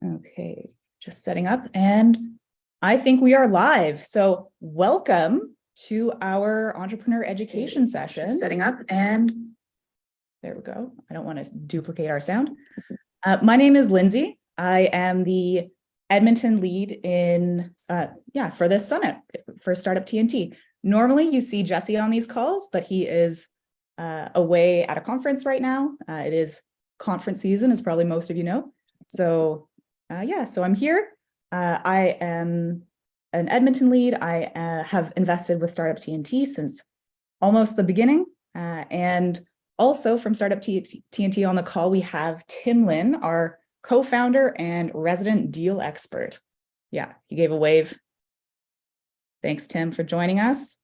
Okay, just setting up, and I think we are live. So welcome to our entrepreneur education session. Setting up, and there we go. I don't want to duplicate our sound. My name is Lindsay. I am the Edmonton lead in, for this summit for Startup TNT. Normally you see Jesse on these calls, but he is away at a conference right now. It is conference season, as probably most of you know. So so I'm here. I am an Edmonton lead. I have invested with Startup TNT since almost the beginning. And also from Startup TNT on the call, we have Tim Lin, our co-founder and resident deal expert. Yeah, he gave a wave. Thanks, Tim, for joining us.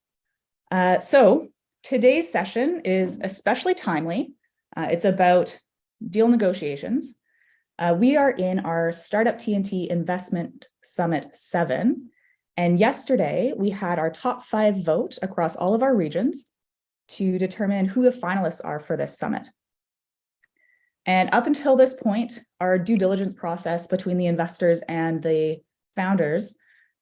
So today's session is especially timely. It's about deal negotiations. We are in our Startup TNT Investment Summit 7. And yesterday we had our top 5 vote across all of our regions to determine who the finalists are for this summit. And up until this point, our due diligence process between the investors and the founders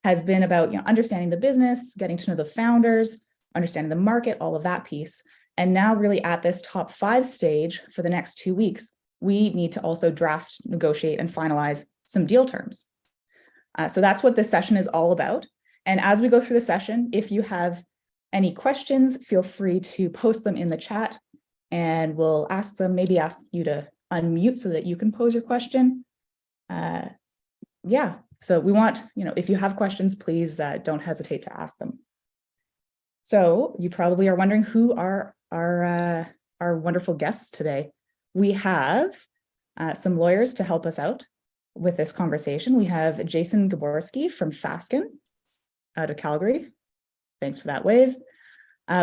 has been about understanding the business, getting to know the founders, understanding the market, all of that piece. And now really at this top 5 stage for the next 2 weeks, we need to also draft, negotiate, and finalize some deal terms. So that's what this session is all about. And as we go through the session, if you have any questions, feel free to post them in the chat and we'll ask them, maybe ask you to unmute so that you can pose your question. So we want, if you have questions, please don't hesitate to ask them. So you probably are wondering who are our wonderful guests today. We have some lawyers to help us out with this conversation. We have Jason Gaborski from Fasken out of Calgary. Thanks for that wave.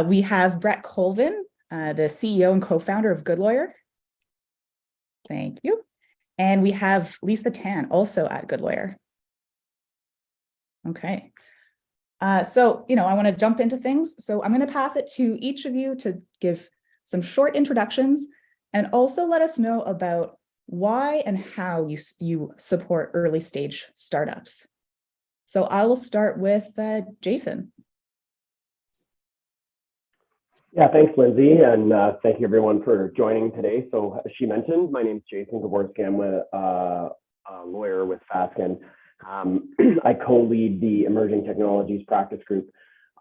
We have Brett Colvin, the CEO and co-founder of GoodLawyer. Thank you. And we have Lisa Tan, also at GoodLawyer. Okay. I want to jump into things. So I'm going to pass it to each of you to give some short introductions and also let us know about why and how you support early stage startups. So I will start with Jason. Yeah, thanks, Lindsay, and thank you everyone for joining today. So as she mentioned, my name is Jason Gaborski. I'm a lawyer with Fasken. I co-lead the Emerging Technologies Practice Group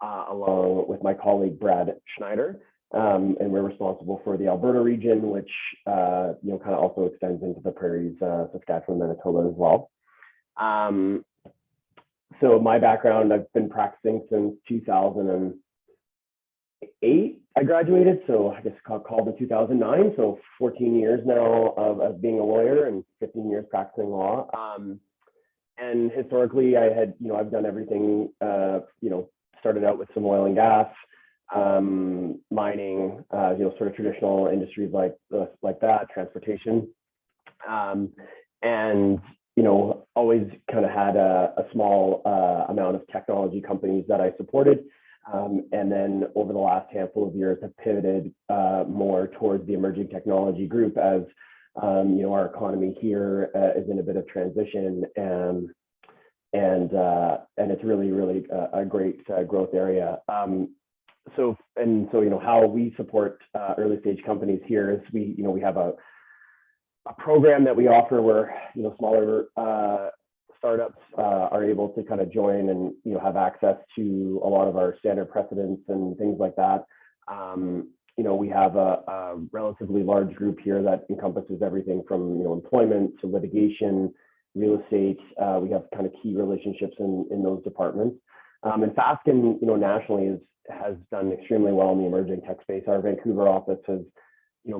along with my colleague Brad Schneider. And we're responsible for the Alberta region, which kind of also extends into the prairies, Saskatchewan, Manitoba as well. So my background, I've been practicing since 2008. I graduated, so I guess called in 2009. So 14 years now of being a lawyer and 15 years practicing law. And historically, I had I've done everything. Started out with some oil and gas. Mining, sort of traditional industries like that, transportation, and always kind of had a small amount of technology companies that I supported, and then over the last handful of years have pivoted more towards the emerging technology group as our economy here is in a bit of transition, and it's really a great growth area. So how we support early stage companies here is we have a program that we offer where smaller startups are able to kind of join and have access to a lot of our standard precedents and things like that. We have a relatively large group here that encompasses everything from employment to litigation, real estate. We have kind of key relationships in those departments. And Fasken, nationally has done extremely well in the emerging tech space. Our Vancouver office has,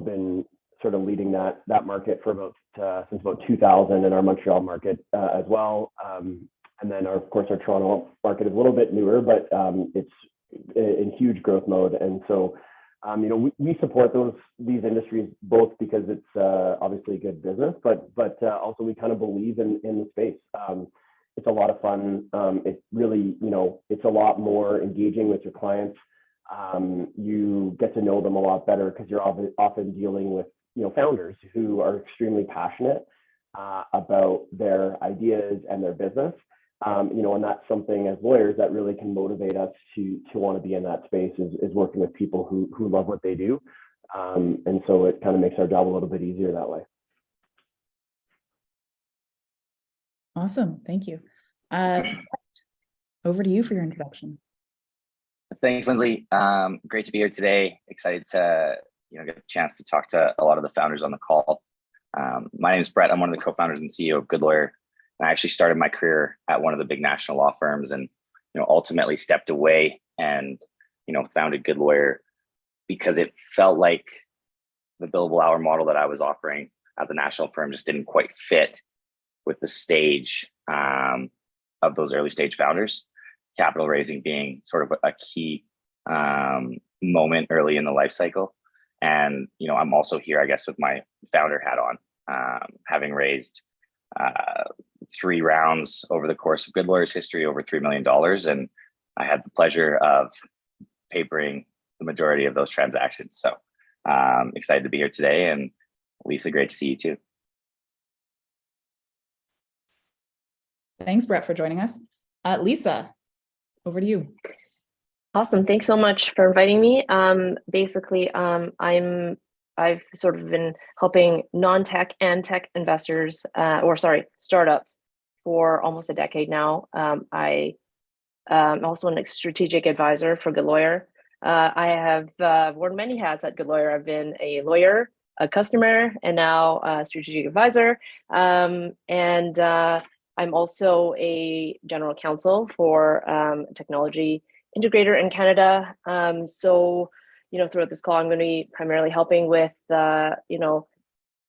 been sort of leading that market for since about 2000, and our Montreal market as well. And then of course our Toronto market is a little bit newer, but it's in huge growth mode. And so, we support these industries both because it's obviously good business, but also we kind of believe in the space. It's a lot of fun. It really, it's a lot more engaging with your clients. You get to know them a lot better because you're often dealing with, founders who are extremely passionate about their ideas and their business. And that's something as lawyers that really can motivate us to want to be in that space is working with people who love what they do. And so it kind of makes our job a little bit easier that way. Awesome. Thank you. Over to you for your introduction. Thanks, Lindsay. Great to be here today. Excited to get a chance to talk to a lot of the founders on the call. My name is Brett. I'm one of the co-founders and CEO of GoodLawyer. I actually started my career at one of the big national law firms, and ultimately stepped away and founded GoodLawyer because it felt like the billable hour model that I was offering at the national firm just didn't quite fit with the stage of those early stage founders. Capital raising being sort of a key moment early in the life cycle. And I'm also here, I guess, with my founder hat on, having raised 3 rounds over the course of GoodLawyer's history, over $3 million. And I had the pleasure of papering the majority of those transactions. So excited to be here today. And Lisa, great to see you too. Thanks, Brett, for joining us. Lisa, over to you. Awesome. Thanks so much for inviting me. Basically, I've sort of been helping non-tech and tech investors, startups for almost a decade now. I'm also a strategic advisor for GoodLawyer. I have worn many hats at GoodLawyer. I've been a lawyer, a customer, and now a strategic advisor. I'm also a general counsel for a technology integrator in Canada. Throughout this call, I'm going to be primarily helping with,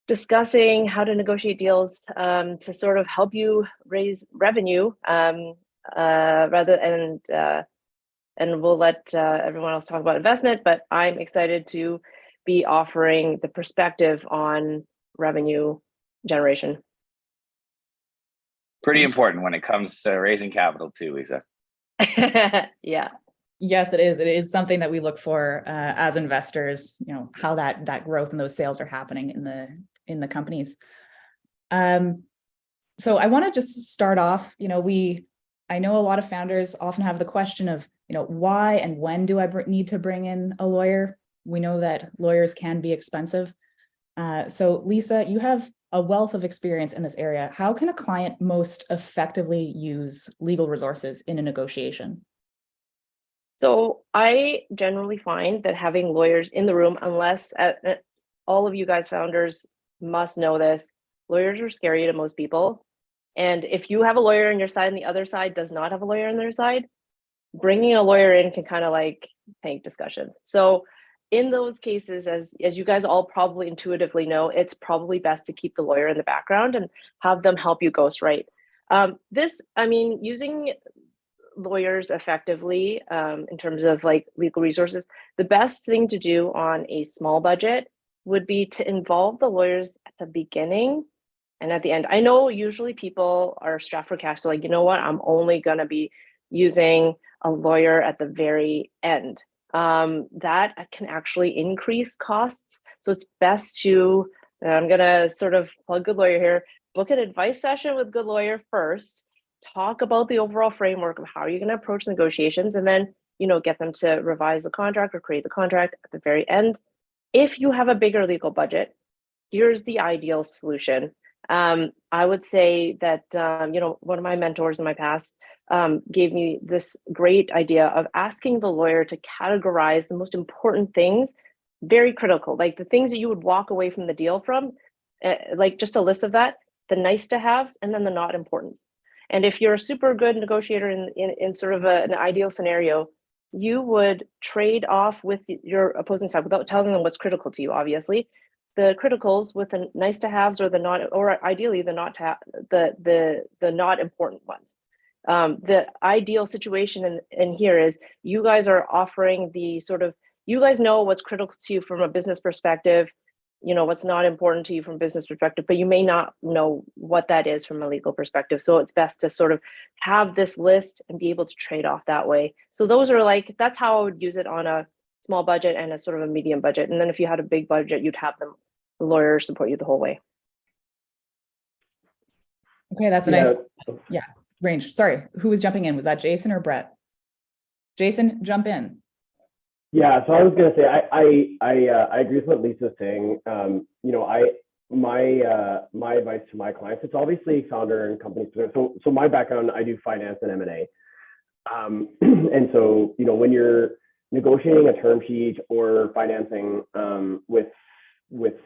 discussing how to negotiate deals to sort of help you raise revenue and we'll let everyone else talk about investment, but I'm excited to be offering the perspective on revenue generation. Pretty important when it comes to raising capital too, Lisa. Yeah. Yes, it is. It is something that we look for as investors, how that growth and those sales are happening in the companies. So I want to just start off, I know a lot of founders often have the question of, why and when do I need to bring in a lawyer? We know that lawyers can be expensive. So Lisa, you have a wealth of experience in this area. How can a client most effectively use legal resources in a negotiation? So I generally find that having lawyers in the room, unless all of you guys founders must know this, lawyers are scary to most people. And if you have a lawyer on your side and the other side does not have a lawyer on their side, bringing a lawyer in can kind of like tank discussion. So in those cases, as you guys all probably intuitively know, it's probably best to keep the lawyer in the background and have them help you ghostwrite. Using lawyers effectively in terms of like legal resources, the best thing to do on a small budget would be to involve the lawyers at the beginning and at the end. I know usually people are strapped for cash, so like, you know what, I'm only gonna be using a lawyer at the very end. That can actually increase costs. So it's best to, I'm gonna sort of plug GoodLawyer here, book an advice session with GoodLawyer first, talk about the overall framework of how you're gonna approach negotiations, and then, get them to revise the contract or create the contract at the very end. If you have a bigger legal budget, here's the ideal solution. I would say that, one of my mentors in my past gave me this great idea of asking the lawyer to categorize the most important things, very critical, like the things that you would walk away from the deal from, like just a list of that, the nice to haves, and then the not importance. And if you're a super good negotiator in sort of an ideal scenario, you would trade off with your opposing side without telling them what's critical to you, obviously. The criticals with the nice to haves or the not, or ideally the not to the not important ones. The ideal situation in here is you guys are offering the sort of, you guys know what's critical to you from a business perspective, what's not important to you from a business perspective, but you may not know what that is from a legal perspective. So it's best to sort of have this list and be able to trade off that way. So those are like, that's how I would use it on a small budget and a sort of a medium budget. And then if you had a big budget, you'd have the lawyer support you the whole way. Okay, that's a nice, range. Sorry, who was jumping in? Was that Jason or Brett? Jason, jump in. Yeah, so I was going to say I agree with what Lisa's saying. My advice to my clients, it's obviously founder and company. So my background, I do finance and M&A. And so, when you're negotiating a term sheet or financing with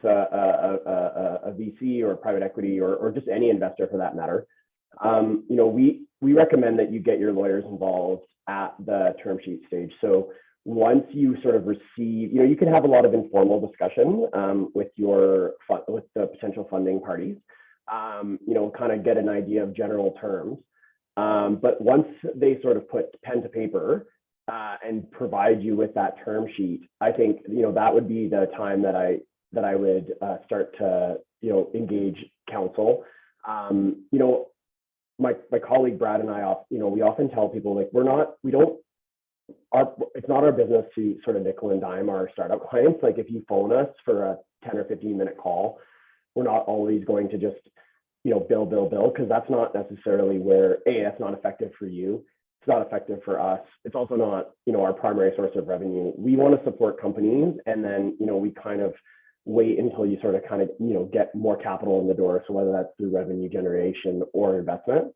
a VC or private equity or just any investor for that matter, we recommend that you get your lawyers involved at the term sheet stage. So once you sort of receive, you can have a lot of informal discussion with the potential funding parties, kind of get an idea of general terms. But once they sort of put pen to paper and provide you with that term sheet, I think that would be the time that I would start to engage counsel. My colleague Brad and I, we often tell people like it's not our business to sort of nickel and dime our startup clients. Like if you phone us for a 10 or 15-minute call, we're not always going to just bill, because that's not necessarily where, that's not effective for you. It's not effective for us. It's also not, our primary source of revenue. We want to support companies, and then, we kind of wait until you sort of kind of, get more capital in the door. So whether that's through revenue generation or investment.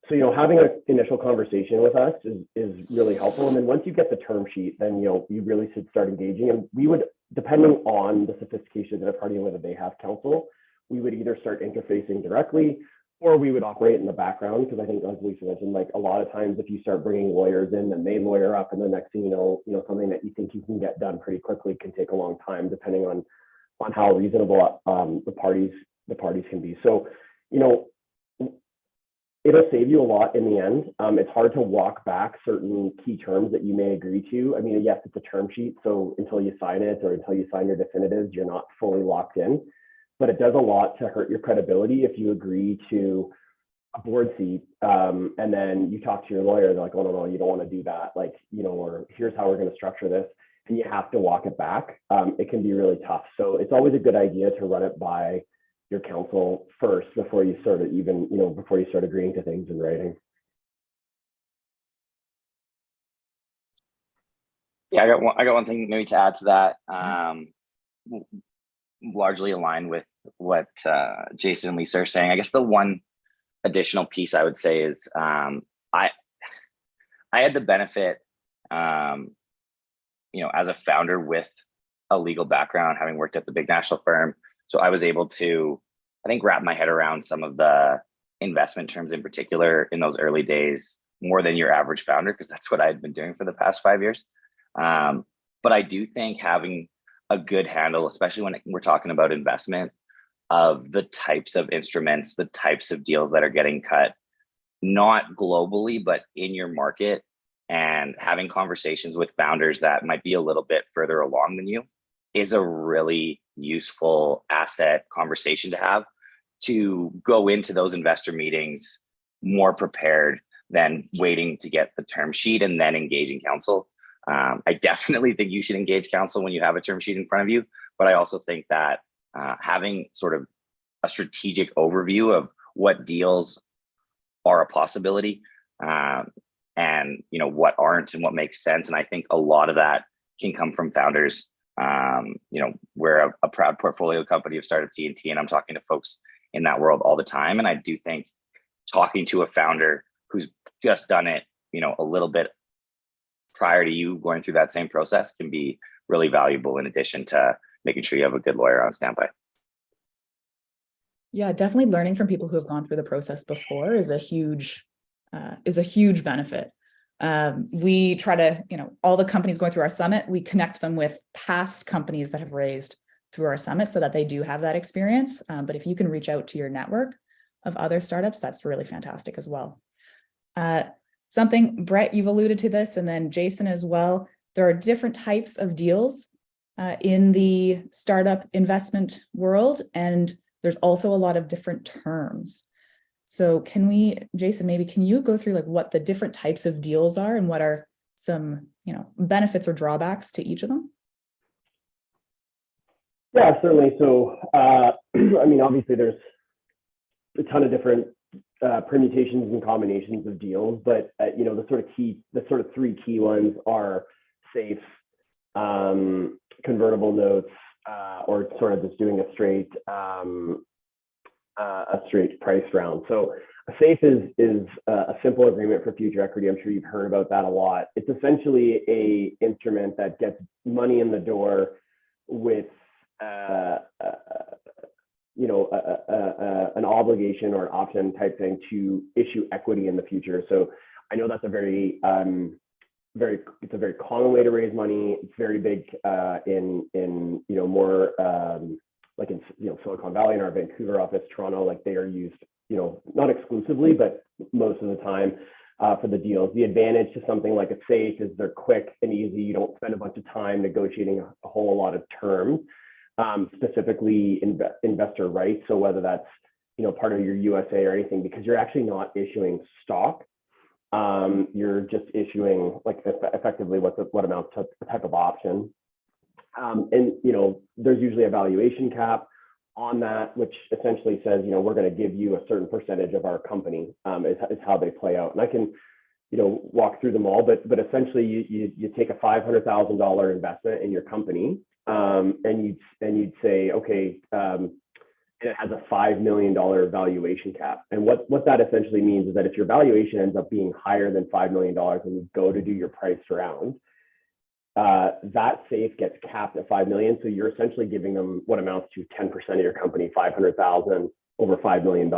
So, having an initial conversation with us is really helpful. And then once you get the term sheet, then, you really should start engaging. And we would, depending on the sophistication of the party, whether they have counsel, we would either start interfacing directly, or we would operate in the background. Because I think, as Lisa mentioned, like a lot of times if you start bringing lawyers in, then they lawyer up, and the next thing you know, something that you think you can get done pretty quickly can take a long time, depending on how reasonable the parties can be. So, it'll save you a lot in the end. It's hard to walk back certain key terms that you may agree to. I mean, yes, it's a term sheet, so until you sign it or until you sign your definitives, you're not fully locked in. But it does a lot to hurt your credibility if you agree to a board seat and then you talk to your lawyer, they're like, oh, no, you don't want to do that. Like, or here's how we're going to structure this. And you have to walk it back. It can be really tough. So it's always a good idea to run it by your counsel first before you sort of before you start agreeing to things in writing. Yeah, I got one thing maybe to add to that. Largely aligned with what Jason and Lisa are saying. I guess the one additional piece I would say is I had the benefit, as a founder with a legal background, having worked at the big national firm. So I was able to, I think, wrap my head around some of the investment terms in particular in those early days more than your average founder, because that's what I had been doing for the past 5 years. But I do think having a good handle, especially when we're talking about investment, of the types of instruments, the types of deals that are getting cut, not globally, but in your market, and having conversations with founders that might be a little bit further along than you is a really useful asset conversation to have, to go into those investor meetings more prepared than waiting to get the term sheet and then engaging counsel. I definitely think you should engage counsel when you have a term sheet in front of you, but I also think that having sort of a strategic overview of what deals are a possibility and what aren't and what makes sense. And I think a lot of that can come from founders. We're a proud portfolio company of Startup T&T, and I'm talking to folks in that world all the time. And I do think talking to a founder who's just done it, a little bit prior to you going through that same process can be really valuable, in addition to making sure you have a good lawyer on standby. Yeah, definitely learning from people who have gone through the process before is a huge benefit. We try to, all the companies going through our summit, we connect them with past companies that have raised through our summit so that they do have that experience. But if you can reach out to your network of other startups, that's really fantastic as well. Something, Brett, you've alluded to this, and then Jason as well. There are different types of deals in the startup investment world, and there's also a lot of different terms. So Jason, maybe can you go through like what the different types of deals are and what are some, benefits or drawbacks to each of them? Yeah, certainly. So, obviously there's a ton of different permutations and combinations of deals, but the sort of three key ones are SAFE, convertible notes, or sort of just doing a straight price round. So a SAFE is a simple agreement for future equity. I'm sure you've heard about that a lot. It's essentially a instrument that gets money in the door with an obligation or an option type thing to issue equity in the future. So I know that's a very common way to raise money. It's very big in more like in Silicon Valley in our Vancouver office, Toronto, like they are used, not exclusively, but most of the time for the deals. The advantage to something like a SAFE is they're quick and easy. You don't spend a bunch of time negotiating a whole lot of terms, specifically investor rights. So whether that's, part of your USA or anything, because you're actually not issuing stock. You're just issuing like effectively what amounts to a type of option. And there's usually a valuation cap on that, which essentially says, we're going to give you a certain percentage of our company, is how they play out. And I can, walk through them all, but essentially you take a $500,000 investment in your company, and you'd say, okay, and it has a $5 million valuation cap. And what that essentially means is that if your valuation ends up being higher than $5 million when you go to do your price round, that SAFE gets capped at 5 million. So you're essentially giving them what amounts to 10% of your company, 500,000 over $5 million.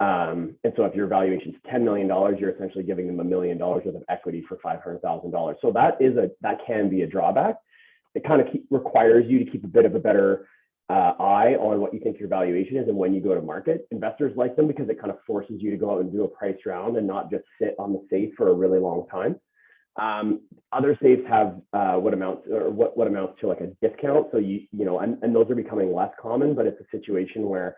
And so if your valuation is $10 million, you're essentially giving them $1 million worth of equity for $500,000. So that can be a drawback. It kind of requires you to keep a bit of a better eye on what you think your valuation is and when you go to market. Investors like them because it kind of forces you to go out and do a price round and not just sit on the SAFE for a really long time. Other SAFEs have what amounts to like a discount. So and those are becoming less common, but it's a situation where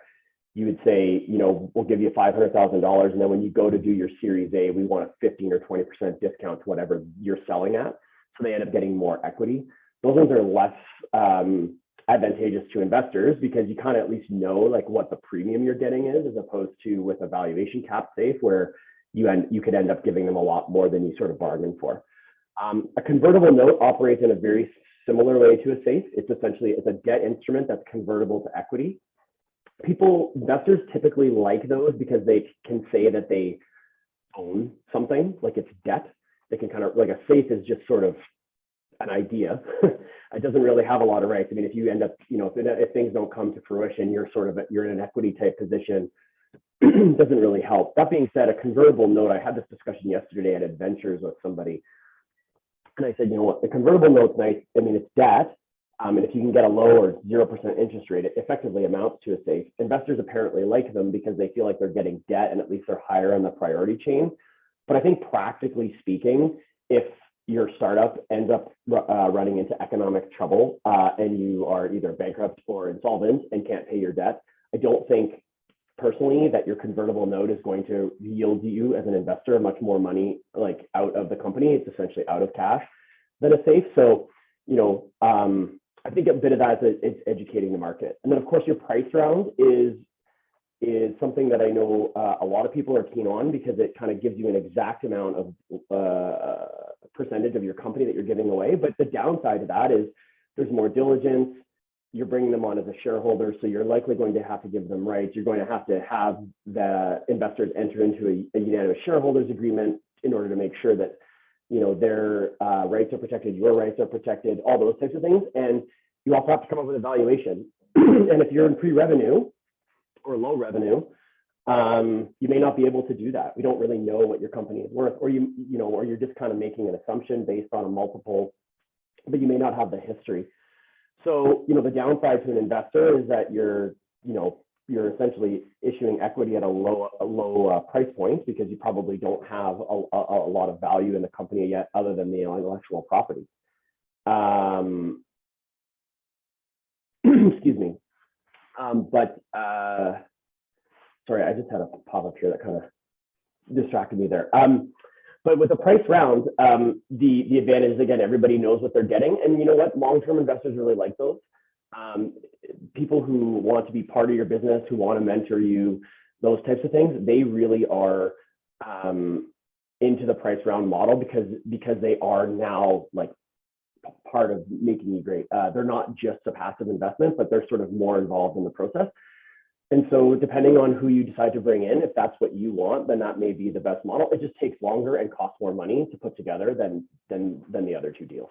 you would say, we'll give you $500,000, and then when you go to do your Series A, we want a 15 or 20% discount to whatever you're selling at. So they end up getting more equity. Those ones are less advantageous to investors because you kind of at least know like what the premium you're getting is, as opposed to with a valuation cap SAFE where you could end up giving them a lot more than you sort of bargained for. A convertible note operates in a very similar way to a SAFE. It's a debt instrument that's convertible to equity. Investors typically like those because they can say that they own something, like it's debt. They can kind of, like a SAFE is just sort of an idea. It doesn't really have a lot of rights. I mean, if you end up, if things don't come to fruition, you're in an equity type position. Doesn't really help. That being said, a convertible note, I had this discussion yesterday at Adventures with somebody, and I said, the convertible note's nice. I mean, it's debt, and if you can get a low or 0% interest rate, it effectively amounts to a SAFE. Investors apparently like them because they feel like they're getting debt, and at least they're higher on the priority chain. But I think practically speaking, if your startup ends up running into economic trouble and you are either bankrupt or insolvent and can't pay your debt, I don't think personally that your convertible note is going to yield you as an investor much more money like out of the company. It's essentially out of cash than a SAFE. So, I think a bit of that is educating the market. And then of course your price round is something that I know a lot of people are keen on because it kind of gives you an exact amount of percentage of your company that you're giving away. But the downside to that is there's more diligence. You're bringing them on as a shareholder, so you're likely going to have to give them rights. You're going to have the investors enter into a unanimous shareholders agreement in order to make sure that their rights are protected, your rights are protected, all those types of things. And you also have to come up with a valuation. And if you're in pre-revenue or low revenue, you may not be able to do that. We don't really know what your company is worth, or you're just kind of making an assumption based on a multiple, but you may not have the history. So, the downside to an investor is that you're essentially issuing equity at a low price point because you probably don't have a lot of value in the company yet, other than the intellectual property. Excuse me. Sorry, I just had a pop up here that kind of distracted me there. But with the price round, the advantage is, again, everybody knows what they're getting. And you know what? Long-term investors really like those. People who want to be part of your business, who want to mentor you, those types of things, they really are into the price round model because they are now like part of making you great. They're not just a passive investment, but they're sort of more involved in the process. And so depending on who you decide to bring in, if that's what you want, then that may be the best model. It just takes longer and costs more money to put together than the other two deals.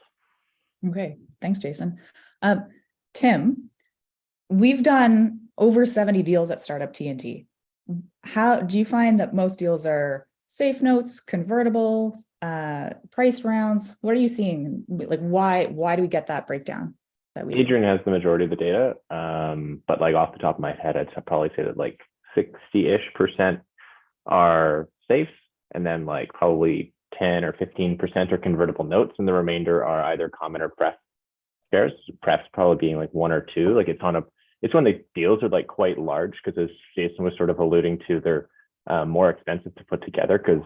Okay, thanks, Jason. Tim, we've done over 70 deals at Startup TNT. How do you find that most deals are safe notes, convertible, priced rounds? What are you seeing? Like, why do we get that breakdown that we do? Adrian has the majority of the data, but like off the top of my head, I'd probably say that like 60-ish% are safes, and then like probably 10 or 15% are convertible notes, and the remainder are either common or pref shares. Pref probably being like 1 or 2. Like it's when the deals are like quite large, because as Jason was sort of alluding to, they're more expensive to put together, because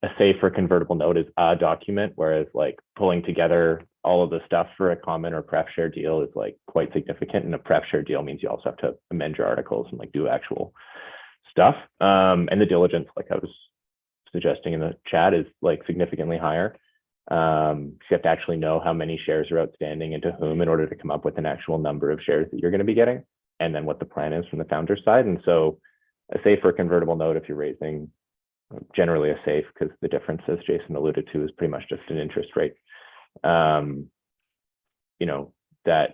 a safe or convertible note is a document, whereas like pulling together all of the stuff for a common or pref share deal is like quite significant. And a pref share deal means you also have to amend your articles and like do actual stuff. And the diligence, like I was suggesting in the chat, is like significantly higher. You have to actually know how many shares are outstanding and to whom in order to come up with an actual number of shares that you're going to be getting, and then what the plan is from the founder's side. And so a safe or convertible note, if you're raising, generally a safe, because the difference, as Jason alluded to, is pretty much just an interest rate.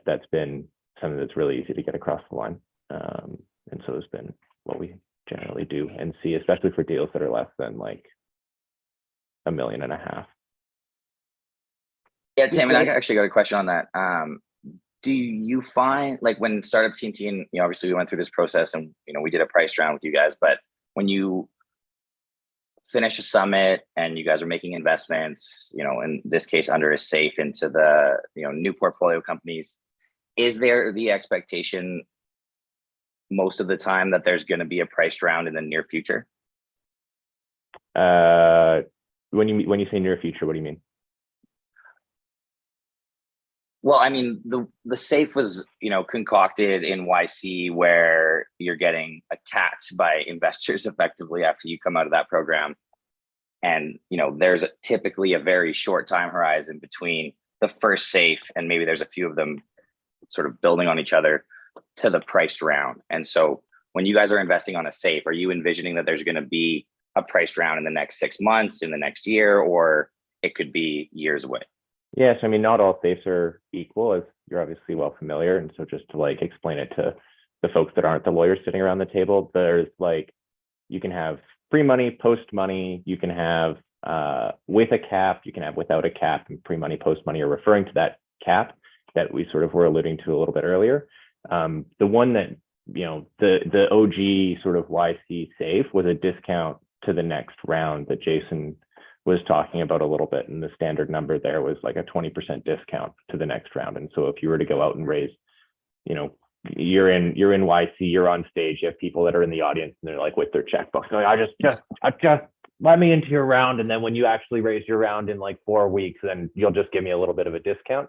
That's been something that's really easy to get across the line. And so it's been what we generally do and see, especially for deals that are less than like $1.5 million. Yeah, Tim, and I actually got a question on that. Do you find, like, when Startup TNT, and obviously we went through this process and we did a price round with you guys, but when you finish a summit and you guys are making investments, in this case under a safe into the new portfolio companies, is there the expectation most of the time that there's going to be a priced round in the near future? When you say near future, what do you mean? Well, I mean, the safe was, concocted in YC, where you're getting attacked by investors effectively after you come out of that program. And, there's typically a very short time horizon between the first safe, and maybe there's a few of them sort of building on each other, to the priced round. And so when you guys are investing on a safe, are you envisioning that there's going to be a priced round in the next 6 months, in the next year, or it could be years away? Yes, I mean, not all safes are equal, as you're obviously well familiar. And so just to like explain it to the folks that aren't the lawyers sitting around the table, there's like, you can have pre-money, post-money, you can have with a cap, you can have without a cap, and pre-money, post-money are referring to that cap that we sort of were alluding to a little bit earlier. The one that, the OG sort of YC safe was a discount to the next round that Jason was talking about a little bit, and the standard number there was like a 20% discount to the next round. And so if you were to go out and raise, you're in YC, you're on stage, you have people that are in the audience and they're like with their checkbooks, like, I just let me into your round, and then when you actually raise your round in like 4 weeks, then you'll just give me a little bit of a discount.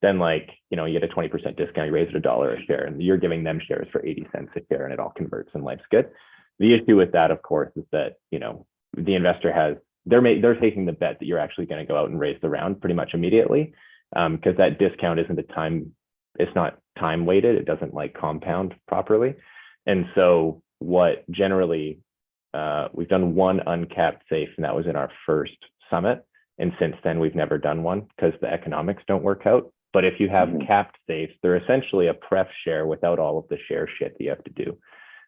Then like, you get a 20% discount, you raise it $1 a share, and you're giving them shares for 80 cents a share, and it all converts and life's good. The issue with that, of course, is that, the investor has, they're taking the bet that you're actually going to go out and raise the round pretty much immediately, because that discount isn't it's not time weighted. It doesn't like compound properly. And so what generally, we've done one uncapped safe, and that was in our first summit. And since then, we've never done one because the economics don't work out. But if you have capped safes, they're essentially a pref share without all of the share shit that you have to do.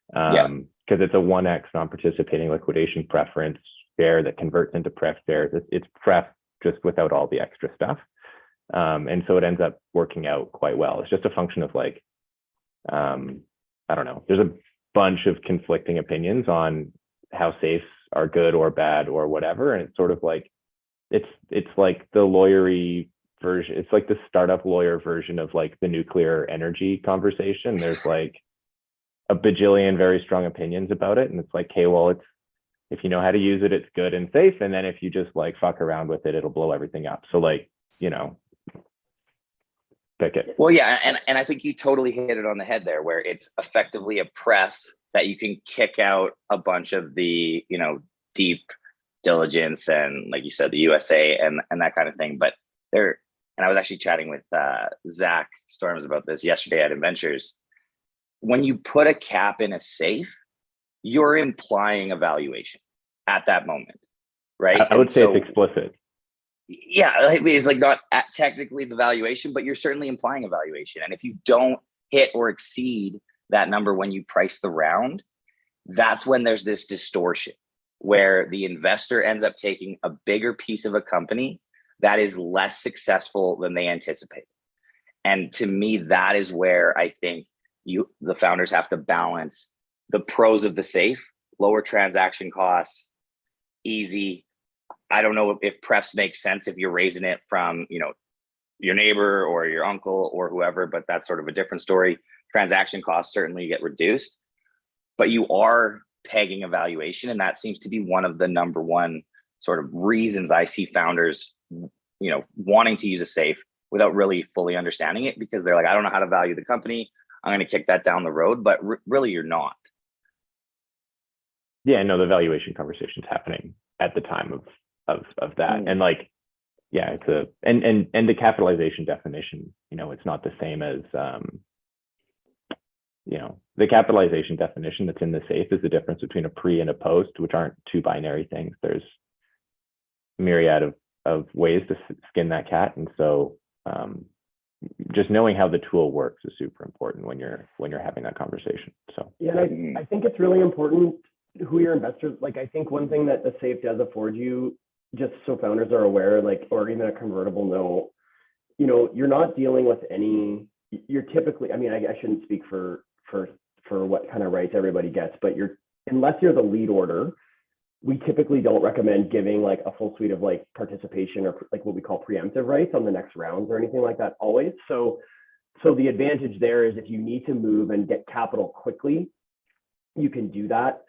Because it's a 1x non-participating liquidation preference share that converts into pref shares. It's pref just without all the extra stuff. And so it ends up working out quite well. It's just a function of like, I don't know, there's a bunch of conflicting opinions on how safes are good or bad or whatever. And it's sort of like, it's like the lawyery version. It's like the startup lawyer version of like the nuclear energy conversation. There's like a bajillion very strong opinions about it. And it's like, okay, well, if you know how to use it, it's good and safe. And then if you just like fuck around with it, it'll blow everything up. So like, pick it. Well, yeah. And I think you totally hit it on the head there, where it's effectively a pref that you can kick out a bunch of the, deep diligence and, like you said, the USA and that kind of thing. But and I was actually chatting with Zach Storms about this yesterday at Adventures. When you put a cap in a safe, you're implying a valuation at that moment, right? I would say it's explicit. Yeah, it's like not technically the valuation, but you're certainly implying a valuation. And if you don't hit or exceed that number when you price the round, that's when there's this distortion where the investor ends up taking a bigger piece of a company that is less successful than they anticipate. And to me, that is where I think the founders have to balance the pros of the safe, lower transaction costs, easy. I don't know if prefs make sense if you're raising it from, your neighbor or your uncle or whoever, but that's sort of a different story. Transaction costs certainly get reduced, but you are pegging a valuation. And that seems to be one of the number one sort of reasons I see founders, wanting to use a safe without really fully understanding it, because they're like, I don't know how to value the company. I'm going to kick that down the road, but really you're not. Yeah, no, the valuation conversation's happening at the time of that. And like, yeah, it's and the capitalization definition, it's not the same as, the capitalization definition that's in the safe is the difference between a pre and a post, which aren't two binary things. There's a myriad of ways to skin that cat. And so just knowing how the tool works is super important when you're having that conversation. So yeah, I think it's really important who your investors, like, I think one thing that the safe does afford you, just so founders are aware, like, or even a convertible note, you're not dealing with you're typically, I mean, I shouldn't speak for what kind of rights everybody gets, but unless you're the lead order, we typically don't recommend giving like a full suite of like participation or like what we call preemptive rights on the next rounds or anything like that always. So the advantage there is if you need to move and get capital quickly, you can do that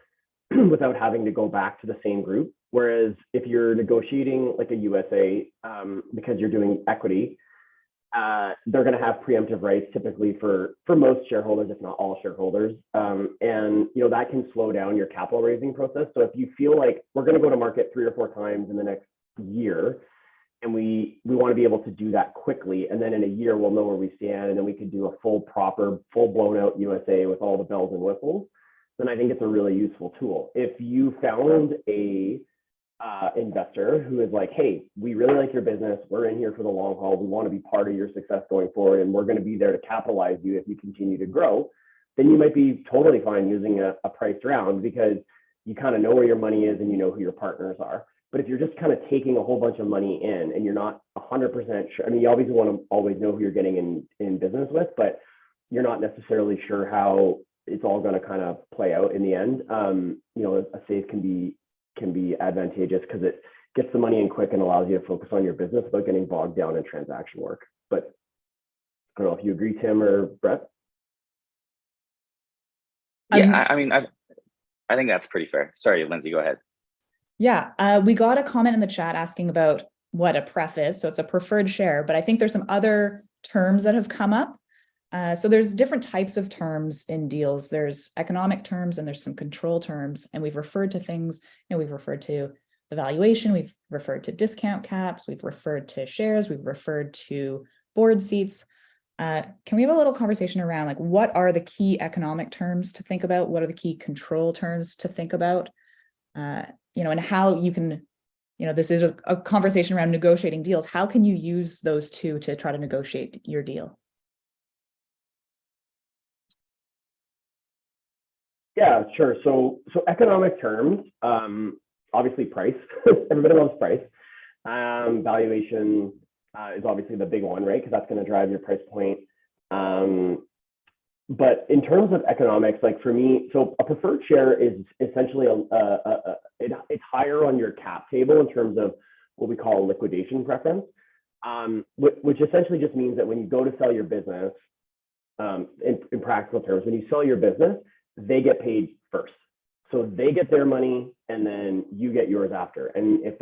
without having to go back to the same group. Whereas if you're negotiating like a USA, because you're doing equity, they're going to have preemptive rights typically for most shareholders, if not all shareholders. And that can slow down your capital raising process. So if you feel like we're going to go to market 3 or 4 times in the next year, and we want to be able to do that quickly, and then in a year we'll know where we stand, and then we could do a full blown out USA with all the bells and whistles, then I think it's a really useful tool. If you found a investor who is like, hey, we really like your business, we're in here for the long haul, we want to be part of your success going forward, and we're going to be there to capitalize you if you continue to grow, then you might be totally fine using a priced round, because you kind of know where your money is and you know who your partners are. But if you're just kind of taking a whole bunch of money in and you're not 100% sure, I mean, you obviously want to always know who you're getting in business with, but you're not necessarily sure how it's all going to kind of play out in the end. A safe can be advantageous because it gets the money in quick and allows you to focus on your business without getting bogged down in transaction work. But I don't know if you agree, Tim or Brett. Yeah, I mean, I think that's pretty fair. Sorry, Lindsay, go ahead. Yeah, we got a comment in the chat asking about what a pref is. So it's a preferred share, but I think there's some other terms that have come up. So there's different types of terms in deals. There's economic terms and there's some control terms. And we've referred to things, we've referred to the valuation, we've referred to discount caps, we've referred to shares, we've referred to board seats. Can we have a little conversation around like what are the key economic terms to think about? What are the key control terms to think about? And how you can, this is a conversation around negotiating deals. How can you use those two to try to negotiate your deal? Yeah, sure. So economic terms, obviously price. Everybody loves price. Valuation is obviously the big one, right? Because that's going to drive your price point. But in terms of economics, like for me, so a preferred share is essentially it's higher on your cap table in terms of what we call liquidation preference, which essentially just means that when you go to sell your business, in practical terms, when you sell your business, they get paid first. So they get their money and then you get yours after. And if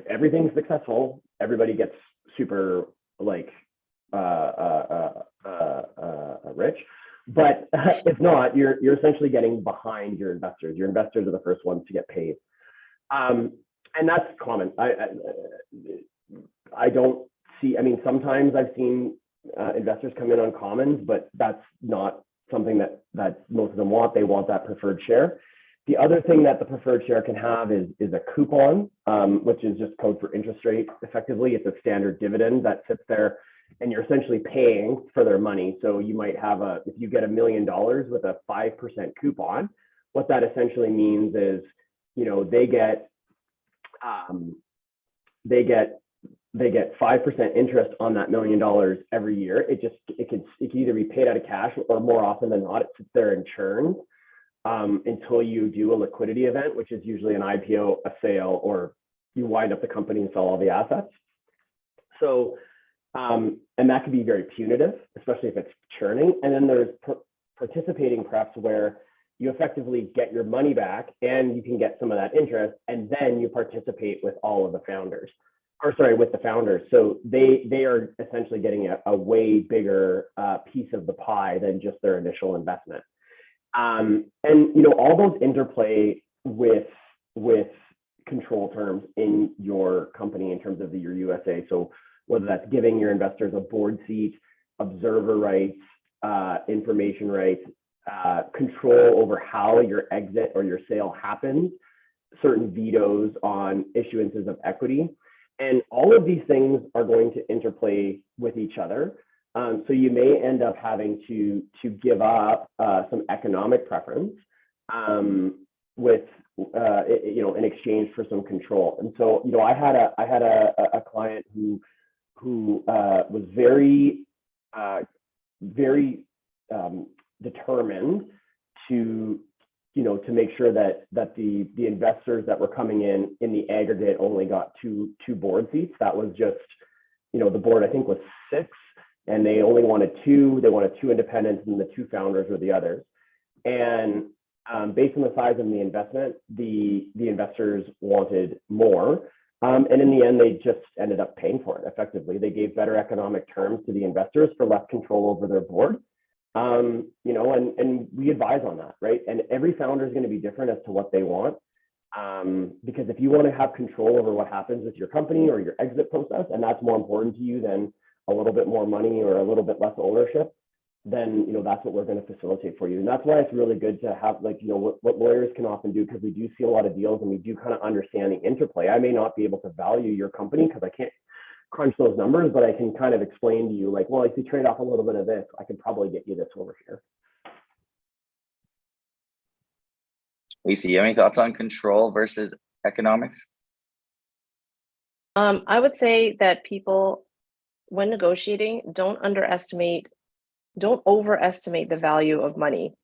everything's successful, everybody gets super like rich. But if not, you're essentially getting behind your investors. Your investors are the first ones to get paid. And that's common. I don't see, I mean, sometimes I've seen investors come in on commons, but that's not something that most of them want. They want that preferred share. The other thing that the preferred share can have is a coupon, which is just code for interest rate. Effectively, it's a standard dividend that sits there, and you're essentially paying for their money. So you might have if you get $1 million with a 5% coupon, what that essentially means is, they get 5% interest on that $1 million every year. It can either be paid out of cash, or more often than not, it sits there and churns until you do a liquidity event, which is usually an IPO, a sale, or you wind up the company and sell all the assets. So, and that can be very punitive, especially if it's churning. And then there's participating preps where you effectively get your money back and you can get some of that interest, and then you participate with all of the founders. With the founders. So they are essentially getting a way bigger piece of the pie than just their initial investment. And all those interplay with control terms in your company in terms of your USA. So whether that's giving your investors a board seat, observer rights, information rights, control over how your exit or your sale happens, certain vetoes on issuances of equity. And all of these things are going to interplay with each other. So you may end up having to give up some economic preference with in exchange for some control. And so I had a client who was very determined to make sure that the investors that were coming in the aggregate only got two board seats. That was just, the board I think was 6, and they only wanted 2. They wanted 2 independents, and the 2 founders were the others. And based on the size of the investment, the investors wanted more. And in the end, they just ended up paying for it effectively. They gave better economic terms to the investors for less control over their board. And we advise on that, right? And every founder is going to be different as to what they want. Because if you want to have control over what happens with your company or your exit process, and that's more important to you than a little bit more money or a little bit less ownership, then, that's what we're going to facilitate for you. And that's why it's really good to have, what lawyers can often do, because we do see a lot of deals and we do kind of understand the interplay. I may not be able to value your company because I can't crunch those numbers, but I can kind of explain to you, if you trade off a little bit of this, I could probably get you this over here. Lisa, you have any thoughts on control versus economics? I would say that people, when negotiating, don't overestimate the value of money.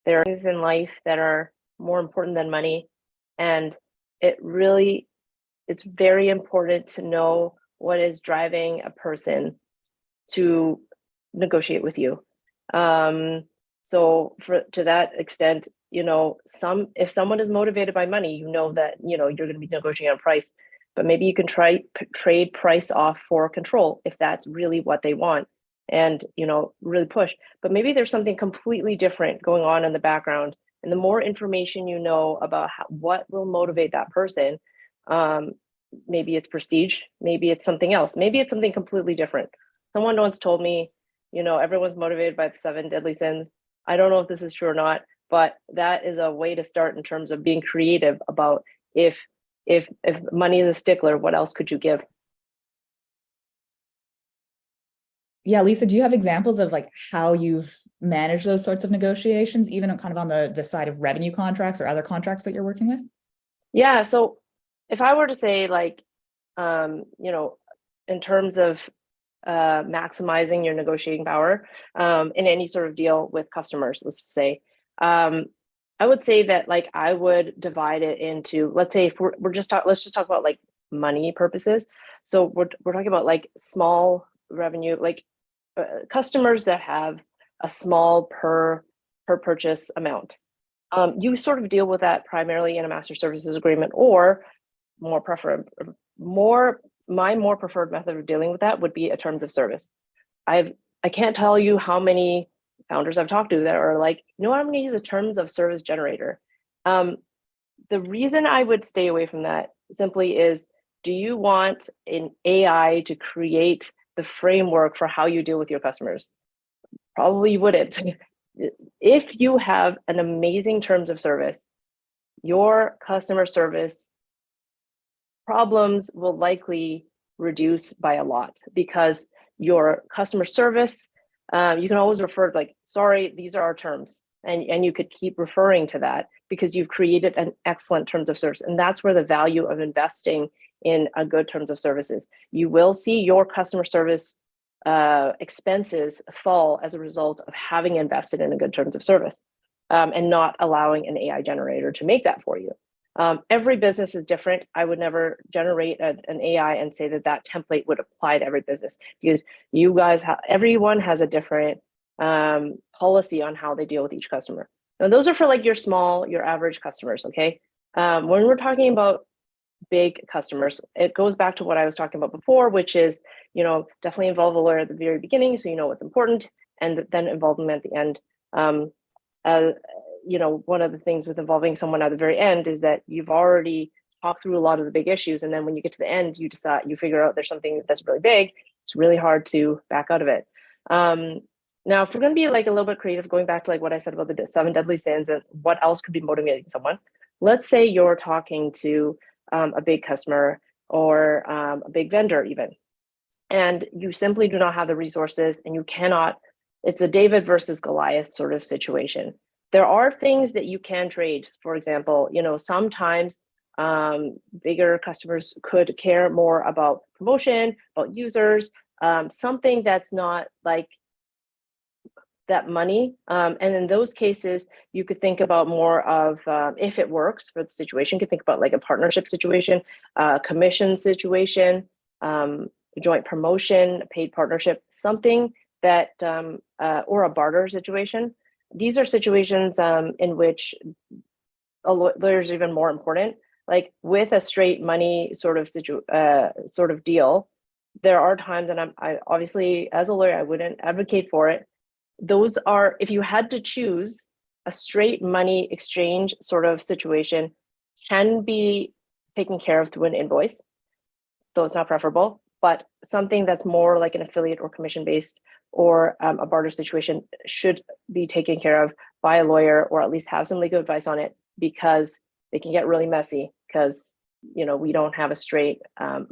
There are things in life that are more important than money. And it's very important to know what is driving a person to negotiate with you. So to that extent, if someone is motivated by money, that, you're going to be negotiating on price, but maybe you can trade price off for control if that's really what they want, and, really push. But maybe there's something completely different going on in the background. And the more information you know about what will motivate that person, maybe it's prestige, maybe it's something else, maybe it's something completely different. Someone once told me, everyone's motivated by the 7 deadly sins. I don't know if this is true or not, but that is a way to start in terms of being creative about if money is a stickler, what else could you give? Yeah, Lisa, do you have examples of how you've managed those sorts of negotiations, even kind of on the side of revenue contracts or other contracts that you're working with? Yeah, so if I were to say in terms of maximizing your negotiating power in any sort of deal with customers, let's say, I would say that I would divide it into, let's say if let's just talk about money purposes. So we're talking about small revenue, customers that have a small per purchase amount. You sort of deal with that primarily in a master services agreement, or my more preferred method of dealing with that would be a terms of service. I can't tell you how many founders I've talked to that are like, you know what, I'm going to use a terms of service generator. The reason I would stay away from that simply is, do you want an AI to create the framework for how you deal with your customers? Probably you wouldn't. If you have an amazing terms of service, your customer service problems will likely reduce by a lot, because your customer service, you can always refer to like, sorry, these are our terms. And you could keep referring to that because you've created an excellent terms of service. And that's where the value of investing in a good terms of service is. You will see your customer service expenses fall as a result of having invested in a good terms of service, and not allowing an AI generator to make that for you. Every business is different. I would never generate an AI and say that that template would apply to every business, because you guys, everyone has a different policy on how they deal with each customer. Now, those are for like your small, your average customers, okay? When we're talking about big customers, it goes back to what I was talking about before, which is, you know, definitely involve a lawyer at the very beginning so you know what's important, and then involve them at the end. You know, one of the things with involving someone at the very end is that you've already talked through a lot of the big issues, and then when you get to the end, you decide, you figure out there's something that's really big. It's really hard to back out of it. Now, if we're going to be like a little bit creative, going back to like what I said about the 7 deadly sins and what else could be motivating someone, let's say you're talking to a big customer or a big vendor even, and you simply do not have the resources and you cannot, it's a David versus Goliath sort of situation. There are things that you can trade. For example, you know, sometimes bigger customers could care more about promotion, about users, something that's not like that money. And in those cases, you could think about more of, if it works for the situation, you could think about like a partnership situation, commission situation, joint promotion, paid partnership, something that, or a barter situation. These are situations in which a lawyer is even more important. Like with a straight money sort of deal, there are times, and I obviously as a lawyer, I wouldn't advocate for it. Those are, if you had to choose, a straight money exchange sort of situation can be taken care of through an invoice, though it's not preferable, but something that's more like an affiliate or commission based or a barter situation should be taken care of by a lawyer, or at least have some legal advice on it, because they can get really messy because, you know, we don't have a straight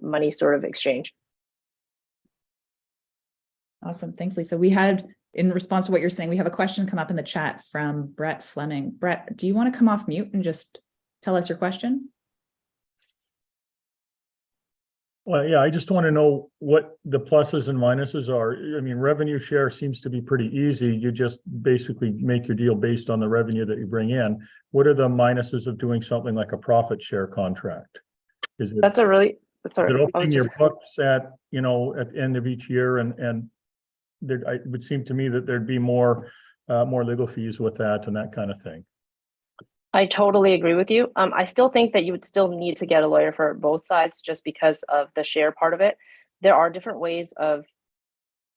money sort of exchange. Awesome. Thanks, Lisa. We had, in response to what you're saying, we have a question come up in the chat from Brett Fleming. Brett, do you want to come off mute and just tell us your question? Well, yeah, I just want to know what the pluses and minuses are. I mean, revenue share seems to be pretty easy. You just basically make your deal based on the revenue that you bring in. What are the minuses of doing something like a profit share contract? Is it, That's a really, is it opening your books at, you know, at the end of each year, and there, it would seem to me that there'd be more legal fees with that and that kind of thing. I totally agree with you. I still think that you would still need to get a lawyer for both sides just because of the share part of it. There are different ways of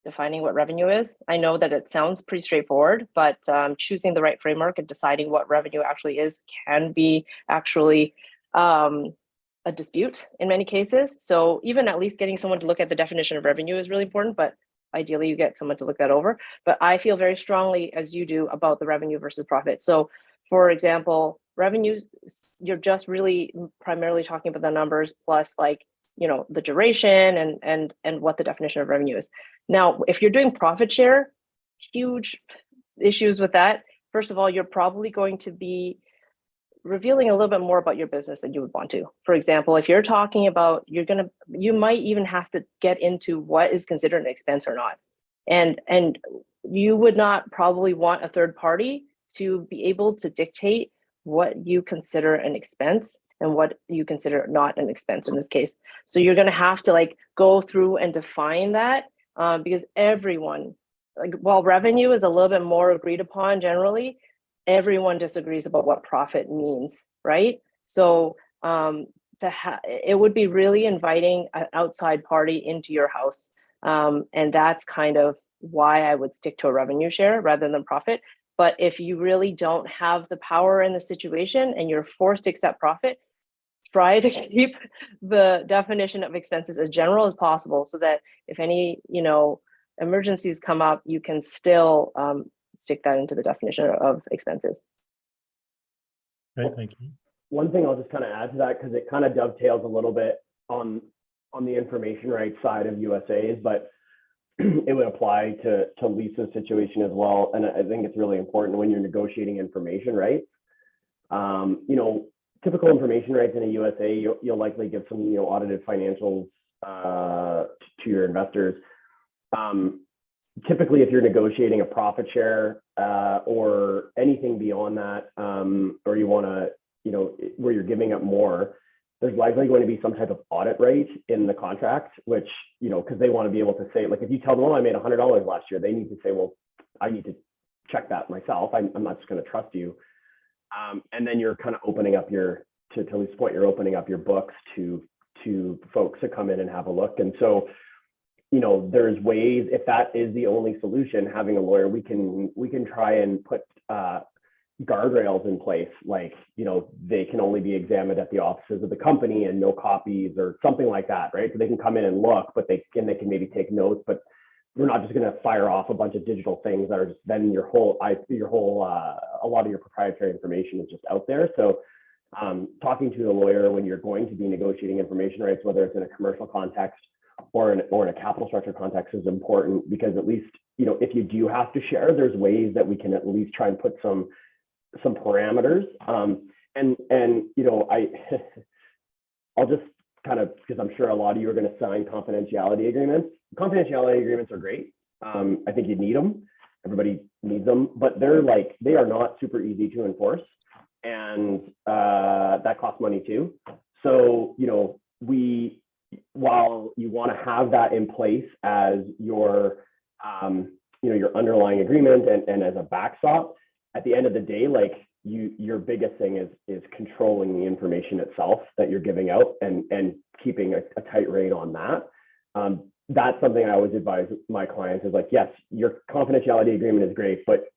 defining what revenue is. I know that it sounds pretty straightforward, but choosing the right framework and deciding what revenue actually is can be actually a dispute in many cases. So even at least getting someone to look at the definition of revenue is really important, but ideally you get someone to look that over. But I feel very strongly, as you do, about the revenue versus profit. So for example, revenues, you're just really primarily talking about the numbers plus, like, you know, the duration and what the definition of revenue is. Now, if you're doing profit share, huge issues with that. First of all, you're probably going to be revealing a little bit more about your business than you would want to. For example, if you're talking about, you might even have to get into what is considered an expense or not. And you would not probably want a third party to be able to dictate what you consider an expense and what you consider not an expense in this case. So you're going to have to like go through and define that, because everyone, like, while revenue is a little bit more agreed upon generally, everyone disagrees about what profit means, right? So it would be really inviting an outside party into your house, and that's kind of why I would stick to a revenue share rather than profit. But if you really don't have the power in the situation and you're forced to accept profit, try to keep the definition of expenses as general as possible so that if any, emergencies come up, you can still stick that into the definition of expenses. Okay, thank you. One thing I'll just kind of add to that, because it kind of dovetails a little bit on the information rights side of USAs, but it would apply to Lisa's situation as well. And I think it's really important when you're negotiating information rights. Typical information rights in a USA, you'll likely give some audited financials to your investors. Typically, if you're negotiating a profit share or anything beyond that, or you want to, where you're giving up more, there's likely going to be some type of audit rate in the contract, which, because they want to be able to say, like, if you tell them, oh, I made $100 last year, they need to say, well, I need to check that myself. I'm not just going to trust you. And then you're kind of opening up to Lisa's point, you're opening up your books to folks to come in and have a look. And so, there's ways, if that is the only solution, having a lawyer, we can try and put guardrails in place, like, they can only be examined at the offices of the company and no copies or something like that, right? So they can come in and look, but they can maybe take notes, but we're not just going to fire off a bunch of digital things that are just then a lot of your proprietary information is just out there. So talking to a lawyer when you're going to be negotiating information rights, whether it's in a commercial context or in a capital structure context, is important, because at least, if you do have to share, there's ways that we can at least try and put some parameters. I'll just kind of, because I'm sure a lot of you are going to sign confidentiality agreements. Confidentiality agreements are great. I think you need them. Everybody needs them, but they are not super easy to enforce, and that costs money too. So, while you want to have that in place as your underlying agreement and as a backstop, at the end of the day, your biggest thing is controlling the information itself that you're giving out and keeping a tight rein on that. That's something I always advise my clients is, yes, your confidentiality agreement is great, but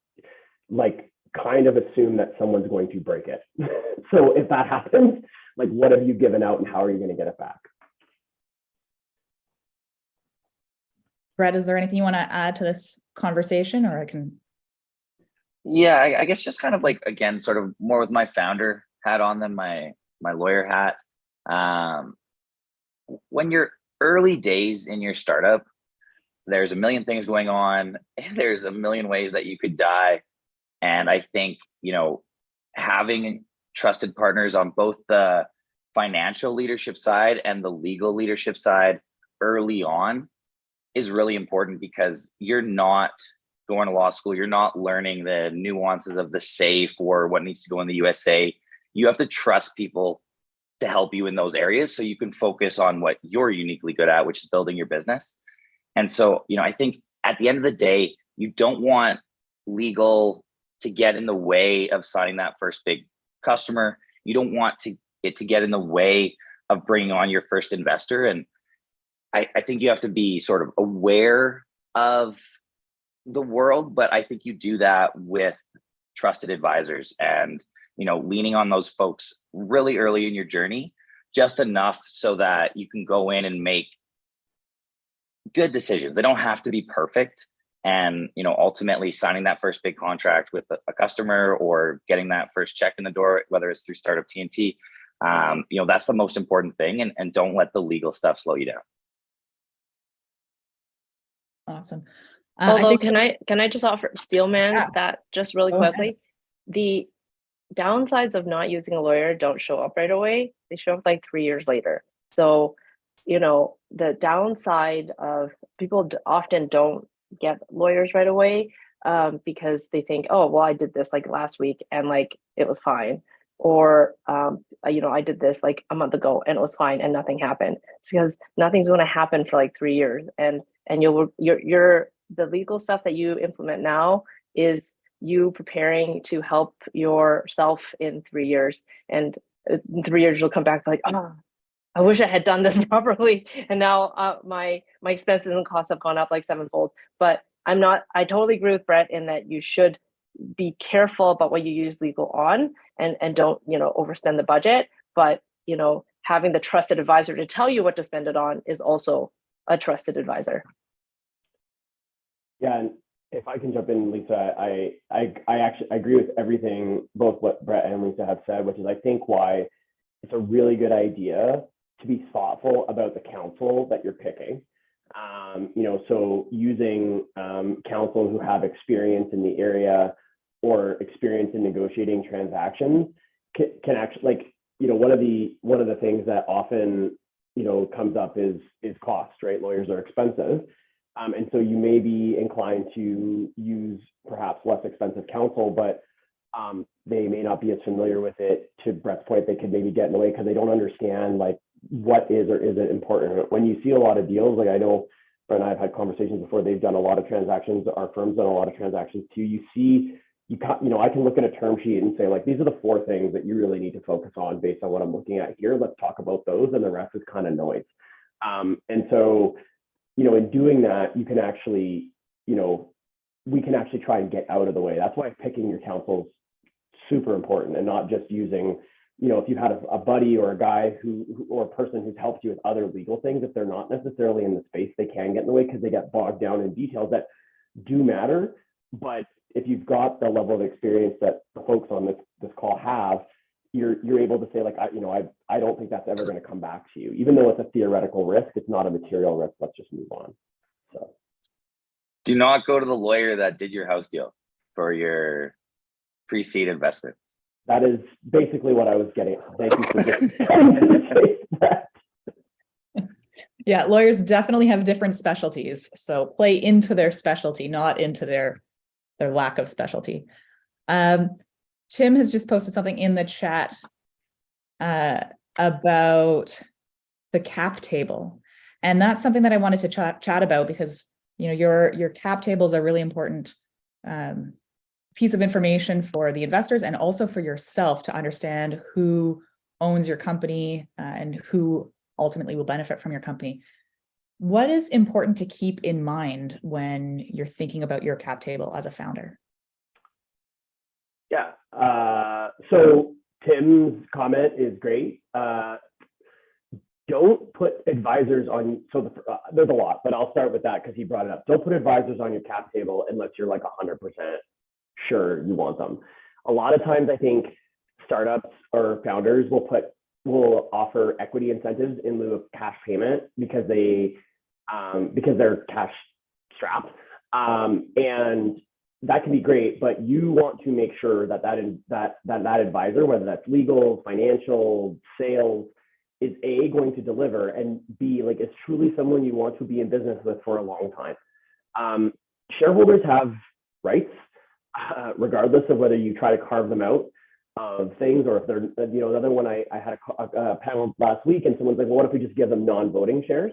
kind of assume that someone's going to break it. So if that happens, what have you given out and how are you going to get it back? Brett, is there anything you want to add to this conversation, or I can? Yeah, I guess just kind of again, sort of more with my founder hat on than my lawyer hat. When you're early days in your startup, there's a million things going on. There's a million ways that you could die. And I think, having trusted partners on both the financial leadership side and the legal leadership side early on is really important, because you're not going to law school, you're not learning the nuances of the safe or what needs to go in the USA. You have to trust people to help you in those areas so you can focus on what you're uniquely good at, which is building your business. And so, I think at the end of the day, you don't want legal to get in the way of signing that first big customer. You don't want it to get in the way of bringing on your first investor. And I think you have to be sort of aware of the world, but I think you do that with trusted advisors and, leaning on those folks really early in your journey, just enough so that you can go in and make good decisions. They don't have to be perfect. And, ultimately signing that first big contract with a customer or getting that first check in the door, whether it's through Startup TNT, that's the most important thing. And don't let the legal stuff slow you down. Awesome. Although, can I just offer Steelman that just really Go quickly? ahead. The downsides of not using a lawyer don't show up right away. They show up 3 years later. So, the downside of people often don't get lawyers right away because they think, oh, well, I did this last week and it was fine. Or, I did this a month ago and it was fine and nothing happened. It's because nothing's going to happen for 3 years. And the legal stuff that you implement now is you preparing to help yourself in 3 years. And in 3 years, you'll come back I wish I had done this properly. And now my expenses and costs have gone up 7-fold. But I totally agree with Brett in that you should be careful about what you use legal on and don't, overspend the budget. But, having the trusted advisor to tell you what to spend it on is also a trusted advisor. Yeah, and if I can jump in, Lisa, I actually agree with everything both what Brett and Lisa have said, which is I think why it's a really good idea to be thoughtful about the counsel that you're picking. So using counsel who have experience in the area or experience in negotiating transactions can actually, one of the things that often comes up is cost, right? Lawyers are expensive. And so you may be inclined to use perhaps less expensive counsel, but they may not be as familiar with it. To Brett's point, they could maybe get in the way because they don't understand like what is or isn't important. When you see a lot of deals, like I know Brett and I have had conversations before, they've done a lot of transactions, our firm's done a lot of transactions too. I can look at a term sheet and say like, these are the 4 things that you really need to focus on based on what I'm looking at here. Let's talk about those, and the rest is kind of noise. And so, in doing that, you can actually, we can actually try and get out of the way. That's why picking your counsel is super important, and not just using, if you had a buddy or a guy or a person who's helped you with other legal things, if they're not necessarily in the space, they can get in the way because they get bogged down in details that do matter. But if you've got the level of experience that the folks on this call have, you're able to say like, I don't think that's ever going to come back to you, even though it's a theoretical risk. It's not a material risk. Let's just move on. So, Do not go to the lawyer that did your house deal for your pre-seed investment. that is basically what I was getting. Thank you for that. Yeah, lawyers definitely have different specialties. So play into their specialty, not into their lack of specialty. Tim has just posted something in the chat about the cap table. And that's something that I wanted to chat about because, your cap table is a really important piece of information for the investors and also for yourself to understand who owns your company and who ultimately will benefit from your company. What is important to keep in mind when you're thinking about your cap table as a founder? Yeah. So Tim's comment is great. Don't put advisors on. So there's a lot, but I'll start with that because he brought it up. Don't put advisors on your cap table unless you're like 100% sure you want them. A lot of times, I think startups or founders will offer equity incentives in lieu of cash payment because they're cash strapped, and that can be great, but you want to make sure that advisor, whether that's legal, financial, sales, is A, going to deliver, and B, like is truly someone you want to be in business with for a long time. Shareholders have rights, regardless of whether you try to carve them out of things or if they're, another one, I had a panel last week and someone's like, well, what if we just give them non-voting shares?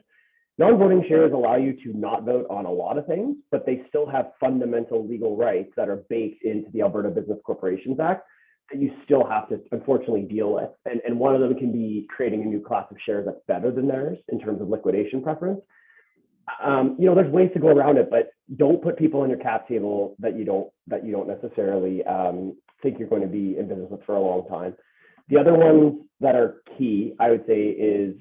Non-voting shares allow you to not vote on a lot of things, but they still have fundamental legal rights that are baked into the Alberta Business Corporations Act that you still have to unfortunately deal with. And one of them can be creating a new class of shares that's better than theirs in terms of liquidation preference. There's ways to go around it, but don't put people on your cap table that you don't necessarily think you're going to be in business with for a long time. The other ones that are key, I would say, is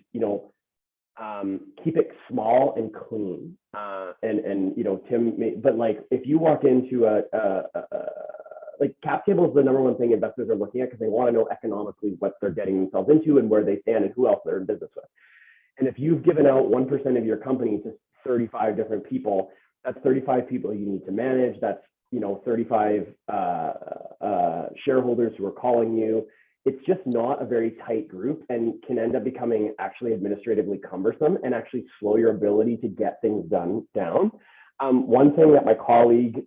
keep it small and clean. Tim, but like if you walk into like cap table is the number one thing investors are looking at because they want to know economically what they're getting themselves into and where they stand and who else they're in business with. And if you've given out 1% of your company to 35 different people, that's 35 people you need to manage. That's 35 shareholders who are calling you. It's just not a very tight group and can end up becoming actually administratively cumbersome and actually slow your ability to get things down. One thing that my colleague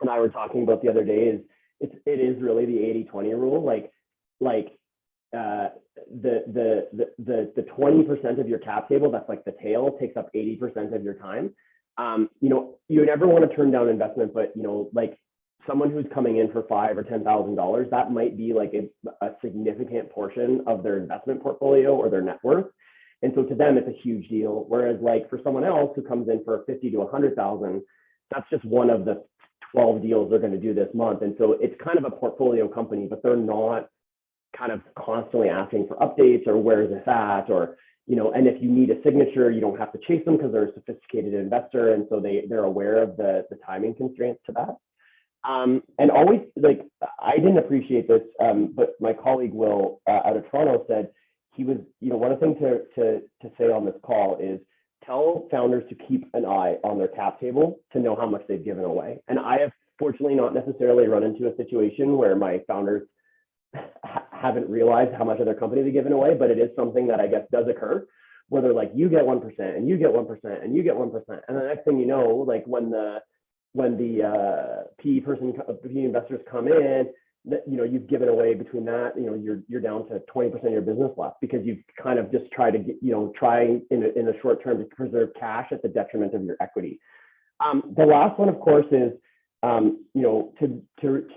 and I were talking about the other day is it is really the 80-20 rule. The 20% of your cap table, that's like the tail, takes up 80% of your time. You never want to turn down investment, but like someone who's coming in for $5,000 or $10,000, that might be like a significant portion of their investment portfolio or their net worth. And so to them, it's a huge deal. Whereas like for someone else who comes in for 50 to 100,000, that's just one of the 12 deals they're going to do this month. And so it's kind of a portfolio company, but they're not kind of constantly asking for updates or where is this at, or, you know, and if you need a signature, you don't have to chase them because they're a sophisticated investor. And so they're aware of the timing constraints to that. And always, like, I didn't appreciate this, but my colleague Will out of Toronto said he was, you know, one of the things to say on this call is tell founders to keep an eye on their cap table to know how much they've given away. And I have fortunately not necessarily run into a situation where my founders haven't realized how much of their company they've given away, but it is something that I guess does occur, where they're like, you get 1% and you get 1% and you get 1%. And the next thing you know, like when the PE investors come in, that, you know, you've given away between that, you know, you're down to 20% of your business left because you've kind of just tried to get, you know, try in the short term to preserve cash at the detriment of your equity. The last one, of course, is, you know, to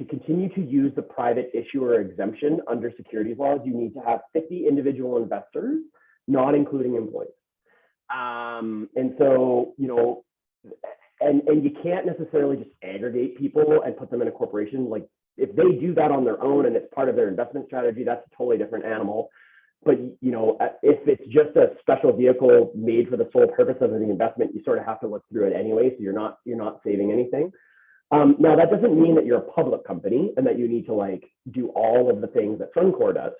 continue to use the private issuer exemption under securities laws, you need to have 50 individual investors, not including employees. And so, you know, and you can't necessarily just aggregate people and put them in a corporation. Like, if they do that on their own and it's part of their investment strategy, that's a totally different animal. But, you know, if it's just a special vehicle made for the sole purpose of the investment, you sort of have to look through it anyway. So you're not saving anything. Now, that doesn't mean that you're a public company and that you need to like do all of the things that Suncor does.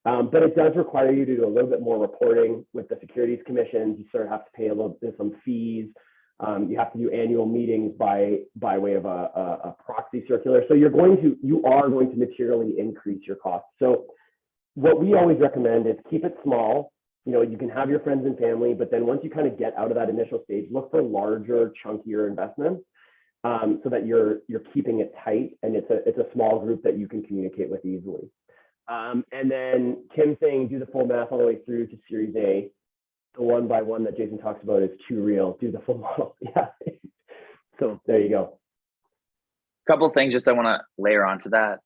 But it does require you to do a little bit more reporting with the securities commissions. You sort of have to pay a little bit some fees. You have to do annual meetings by way of a proxy circular. So you are going to materially increase your costs. So what we always recommend is keep it small. You know, you can have your friends and family, but then once you kind of get out of that initial stage, look for larger, chunkier investments so that you're keeping it tight and it's a small group that you can communicate with easily. And then Tim saying do the full math all the way through to Series A. The one by one that Jason talks about is too real. Do the full model. Yeah. So there you go. A couple of things just I want to layer onto that.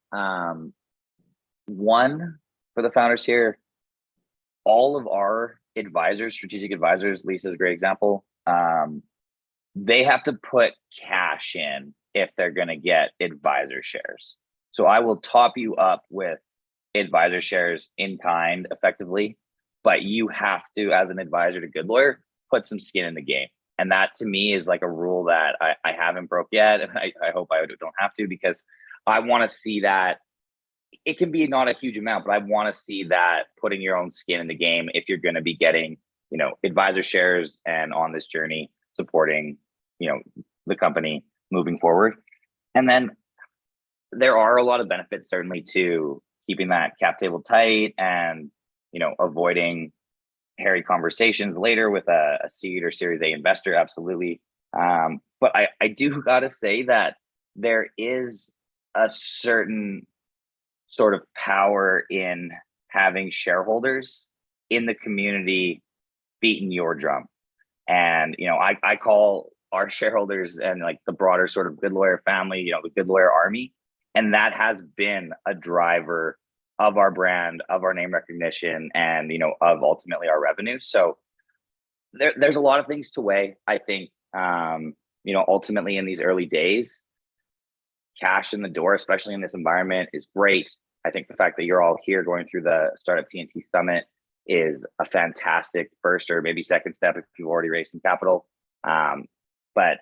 One, for the founders here, all of our advisors, strategic advisors, Lisa's a great example, they have to put cash in if they're going to get advisor shares. So I will top you up with advisor shares in kind effectively, but you have to, as an advisor to GoodLawyer, put some skin in the game. And that to me is like a rule that I haven't broke yet. And I hope I don't have to, because I want to see that. It can be not a huge amount, but I want to see that putting your own skin in the game if you're going to be getting, you know, advisor shares and on this journey supporting, you know, the company moving forward. And then there are a lot of benefits certainly to keeping that cap table tight and, you know, avoiding hairy conversations later with a seed or Series A investor. Absolutely. But I do gotta say that there is a certain sort of power in having shareholders in the community beating your drum. And, you know, I call our shareholders and like the broader sort of GoodLawyer family, you know, the GoodLawyer army. And that has been a driver of our brand, of our name recognition, and, you know, of ultimately our revenue. So there's a lot of things to weigh. I think, you know, ultimately in these early days, cash in the door, especially in this environment, is great. I think the fact that you're all here going through the Startup TNT Summit is a fantastic first or maybe second step if you've already raised some capital. But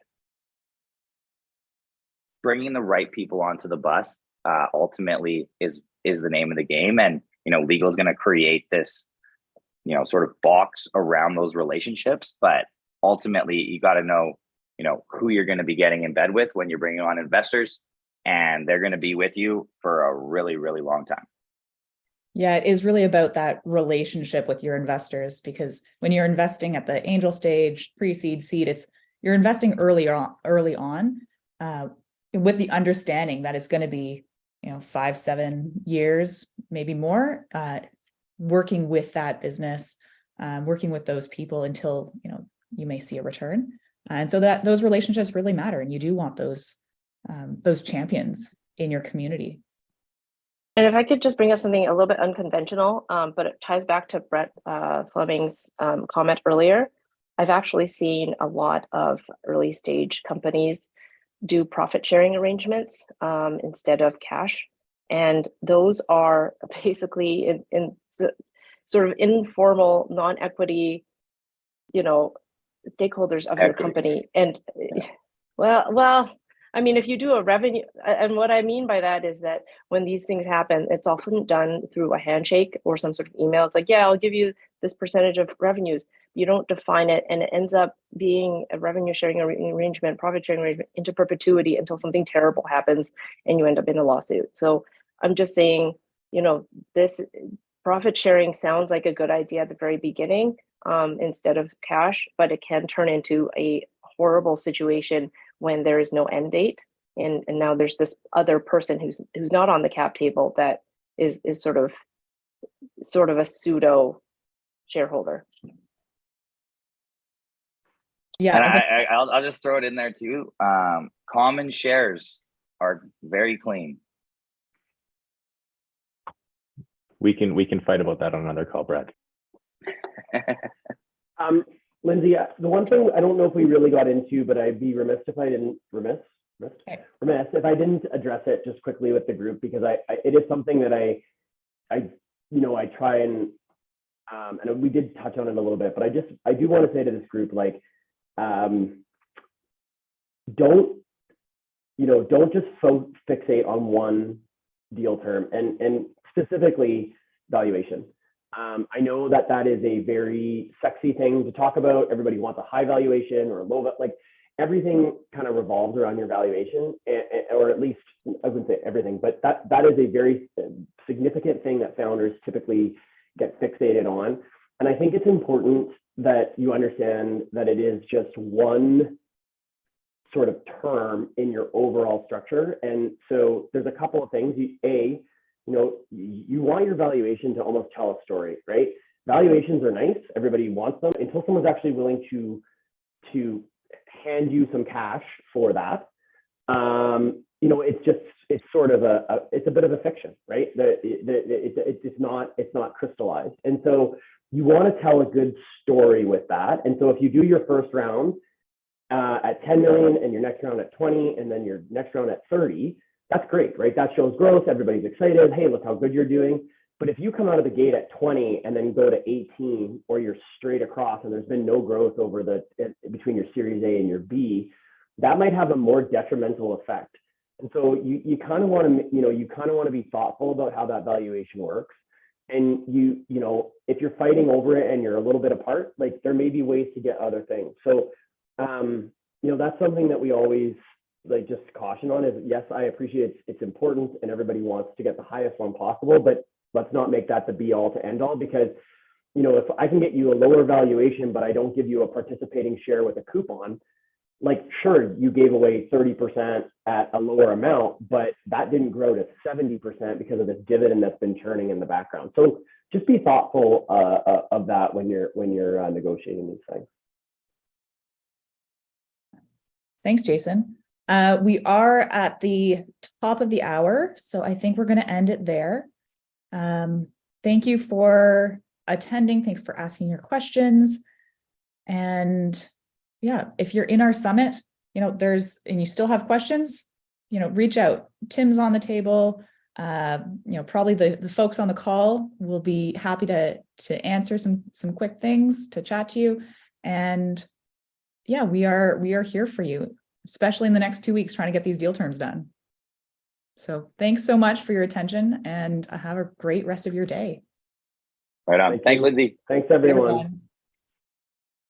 bringing the right people onto the bus ultimately is the name of the game. And, you know, legal is going to create this, you know, sort of box around those relationships. But ultimately, you got to know, you know, who you're going to be getting in bed with when you're bringing on investors, and they're going to be with you for a really, really long time. Yeah, it is really about that relationship with your investors, because when you're investing at the angel stage, pre-seed, seed, you're investing early on with the understanding that it's going to be, you know, 5-7 years, maybe more, working with that business, working with those people until, you know, you may see a return. And so that those relationships really matter, and you do want those champions in your community. And if I could just bring up something a little bit unconventional, but it ties back to Brett Fleming's comment earlier. I've actually seen a lot of early stage companies do profit sharing arrangements instead of cash. And those are basically in sort of informal, non-equity, stakeholders of your company. And well, I mean, if you do a revenue, and what I mean by that is that when these things happen, it's often done through a handshake or some sort of email. It's like, yeah, I'll give you this percentage of revenues. You don't define it, and it ends up being a revenue sharing arrangement, profit sharing arrangement into perpetuity until something terrible happens and you end up in a lawsuit. So I'm just saying, this profit sharing sounds like a good idea at the very beginning instead of cash, but it can turn into a horrible situation when there is no end date, and now there's this other person who's not on the cap table that is sort of a pseudo shareholder. Yeah, And I'll just throw it in there too. Common shares are very clean. We can fight about that on another call, Brad. Lindsay, the one thing I don't know if we really got into, but I'd be remiss if I didn't remiss if I didn't address it just quickly with the group, because it is something that I try and we did touch on it a little bit, but I do want to say to this group, like, don't just fixate on one deal term and specifically valuation. I know that is a very sexy thing to talk about. Everybody wants a high valuation or a low, like everything kind of revolves around your valuation, or at least I wouldn't say everything, but that is a very significant thing that founders typically get fixated on. And I think it's important that you understand that it is just one sort of term in your overall structure. And so there's a couple of things. You want your valuation to almost tell a story, right? Valuations are nice. Everybody wants them until someone's actually willing to hand you some cash for that. It's sort of it's a bit of a fiction, right? It's not crystallized. And so you want to tell a good story with that. And so if you do your first round at 10 million and your next round at 20 and then your next round at 30, that's great, right? That shows growth. Everybody's excited. Hey, look how good you're doing. But if you come out of the gate at 20 and then go to 18, or you're straight across and there's been no growth over between your Series A and your B, that might have a more detrimental effect. And so you kind of want to be thoughtful about how that valuation works. And if you're fighting over it and you're a little bit apart, like there may be ways to get other things. So that's something that we always just caution on is, yes, I appreciate it's important and everybody wants to get the highest one possible, but let's not make that the be all to end all, because if I can get you a lower valuation, but I don't give you a participating share with a coupon, like, sure, you gave away 30% at a lower amount, but that didn't grow to 70% because of this dividend that's been churning in the background. So just be thoughtful of that when you're negotiating these things. Thanks, Jason. We are at the top of the hour, so I think we're going to end it there. Thank you for attending. Thanks for asking your questions. And yeah, if you're in our summit, and you still have questions, reach out. Tim's on the table. Probably the folks on the call will be happy to answer some quick things, to chat to you. And yeah, we are here for you, especially in the next 2 weeks, trying to get these deal terms done. So thanks so much for your attention, and have a great rest of your day. Right on. Thanks, Lindsay. Thanks, everyone.